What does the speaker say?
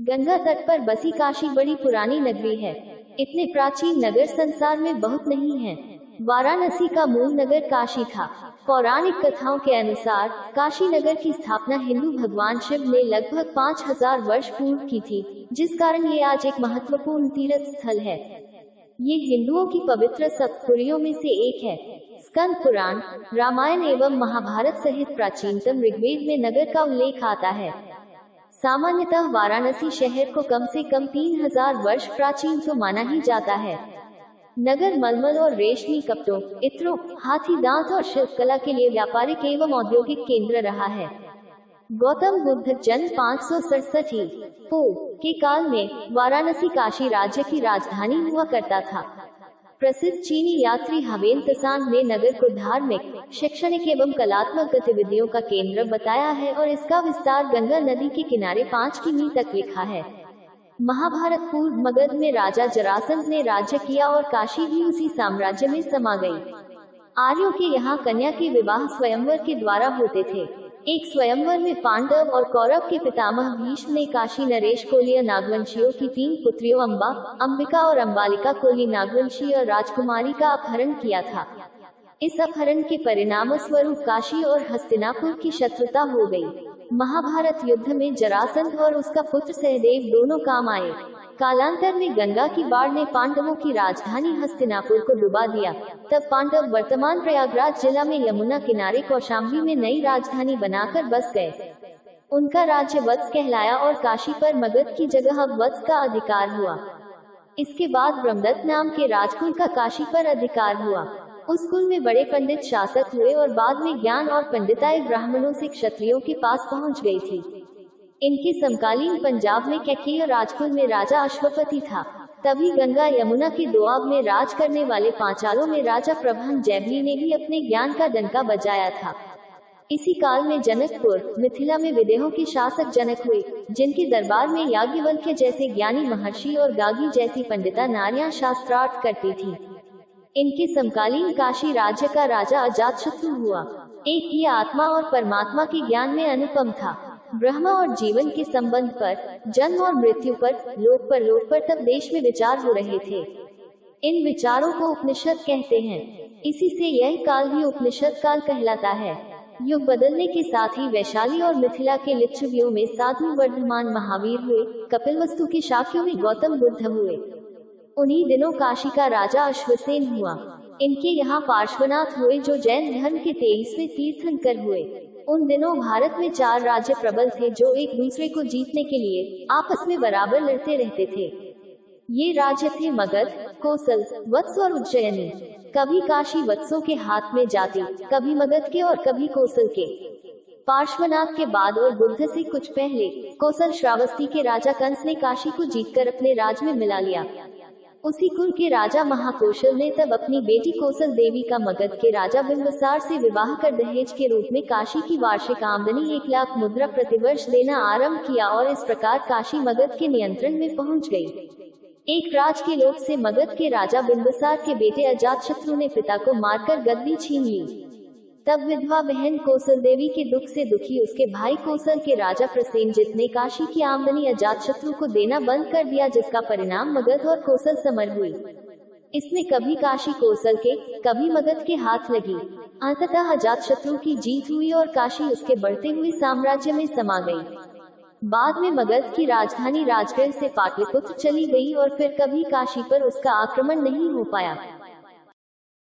गंगा तट पर बसी काशी बड़ी पुरानी नगरी है। इतने प्राचीन नगर संसार में बहुत नहीं हैं। वाराणसी का मूल नगर काशी था। पौराणिक कथाओं के अनुसार काशी नगर की स्थापना हिंदू भगवान शिव ने लगभग 5000 वर्ष पूर्व की थी, जिस कारण ये आज एक महत्वपूर्ण तीर्थ स्थल है। ये हिंदुओं की पवित्र सप्तपुरियों में से एक है। स्कंद पुराण, रामायण एवं महाभारत सहित प्राचीनतम ऋग्वेद में नगर का उल्लेख आता है। सामान्यतः वाराणसी शहर को कम से कम 3000 वर्ष प्राचीन तो माना ही जाता है। नगर मलमल और रेशमी कपड़ों, इत्रों, हाथी दांत और शिल्पकला के लिए व्यापारिक एवं औद्योगिक केंद्र रहा है। गौतम बुद्ध जन्म 567 पूर्व के काल में वाराणसी काशी राज्य की राजधानी हुआ करता था। प्रसिद्ध चीनी यात्री हवेन त्सांग ने नगर को धार्मिक, शैक्षणिक एवं कलात्मक गतिविधियों का केंद्र बताया है और इसका विस्तार गंगा नदी के किनारे 5 किमी तक लिखा है। महाभारत पूर्व मगध में राजा जरासंध ने राज्य किया और काशी भी उसी साम्राज्य में समा गई। आर्यों के यहाँ कन्या के विवाह स्वयंवर के द्वारा होते थे। एक स्वयंवर में पांडव और कौरव के पितामह भीष्म ने काशी नरेश कोलीय नागवंशियों की 3 पुत्रियों अम्बा, अंबिका और अम्बालिका कोली नागवंशीय राजकुमारी का अपहरण किया था। इस अपहरण के परिणाम स्वरूप काशी और हस्तिनापुर की शत्रुता हो गई। महाभारत युद्ध में जरासंध और उसका पुत्र सहदेव दोनों काम आए। कालांतर में गंगा की बाढ़ ने पांडवों की राजधानी हस्तिनापुर को डुबा दिया। तब पांडव वर्तमान प्रयागराज जिला में यमुना किनारे कौशाम्बी में नई राजधानी बनाकर बस गए। उनका राज्य वत्स कहलाया और काशी पर मगध की जगह अब वत्स का अधिकार हुआ। इसके बाद ब्रह्मदत्त नाम के राजकुल का काशी पर अधिकार हुआ। उस कुल में बड़े पंडित शासक हुए और बाद में ज्ञान और पंडिताई ब्राह्मणों से क्षत्रियों के पास पहुंच गई थी। इनके समकालीन पंजाब में कैकेय राजकुल में राजा अश्वपति था। तभी गंगा यमुना के दोआब में राज करने वाले पांचालों में राजा प्रभन जैवली ने भी अपने ज्ञान का डंका बजाया था। इसी काल में जनकपुर, मिथिला में विदेहों के शासक जनक हुए, जिनके दरबार में याज्ञवल्क्य जैसे ज्ञानी महर्षि और गागी जैसी पंडिता नारियां शास्त्रार्थ करती थी। इनके समकालीन काशी राज्य का राजा अजातशत्रु हुआ। एक ये आत्मा और परमात्मा के ज्ञान में अनुपम था। ब्रह्म और जीवन के संबंध पर, जन्म और मृत्यु पर, लोक पर तब देश में विचार हो रहे थे। इन विचारों को उपनिषद कहते हैं। इसी से यह काल भी उपनिषद काल कहलाता है। युग बदलने के साथ ही वैशाली और मिथिला के लिच्छवियों में साधु वर्धमान महावीर हुए, कपिलवस्तु के शाक्यों में गौतम बुद्ध हुए। उन्हीं दिनों काशी का राजा अश्वसेन हुआ। इनके यहाँ पार्श्वनाथ हुए जो जैन धर्म के 23वें तीर्थंकर हुए। उन दिनों भारत में 4 राज्य प्रबल थे जो एक दूसरे को जीतने के लिए आपस में बराबर लड़ते रहते थे। ये राज्य थे मगध, कोसल, वत्स और उज्जयिनी। कभी काशी वत्सों के हाथ में जाती, कभी मगध के और कभी कोसल के। पार्श्वनाथ के बाद और बुद्ध से कुछ पहले कोसल श्रावस्ती के राजा कंस ने काशी को जीतकर अपने राज में मिला लिया। उसी कुल के राजा महाकौशल ने तब अपनी बेटी कौशल देवी का मगध के राजा बिंबिसार से विवाह कर दहेज के रूप में काशी की वार्षिक आमदनी 1 लाख मुद्रा प्रतिवर्ष देना आरंभ किया और इस प्रकार काशी मगध के नियंत्रण में पहुंच गई। एक राज के लोभ से मगध के राजा बिंबिसार के बेटे अजातशत्रु ने पिता को मारकर गद्दी छीन ली। तब विधवा बहन कौशल देवी के दुख से दुखी उसके भाई कौशल के राजा प्रसेनजित ने काशी की आमदनी अजातशत्रु को देना बंद कर दिया, जिसका परिणाम मगध और कौशल समर हुई। इसमें कभी काशी कौशल के, कभी मगध के हाथ लगी। अंततः अजातशत्रु की जीत हुई और काशी उसके बढ़ते हुए साम्राज्य में समा गई। बाद में मगध की राजधानी राजगढ़ से पाटलिपुत्र चली गई और फिर कभी काशी पर उसका आक्रमण नहीं हो पाया।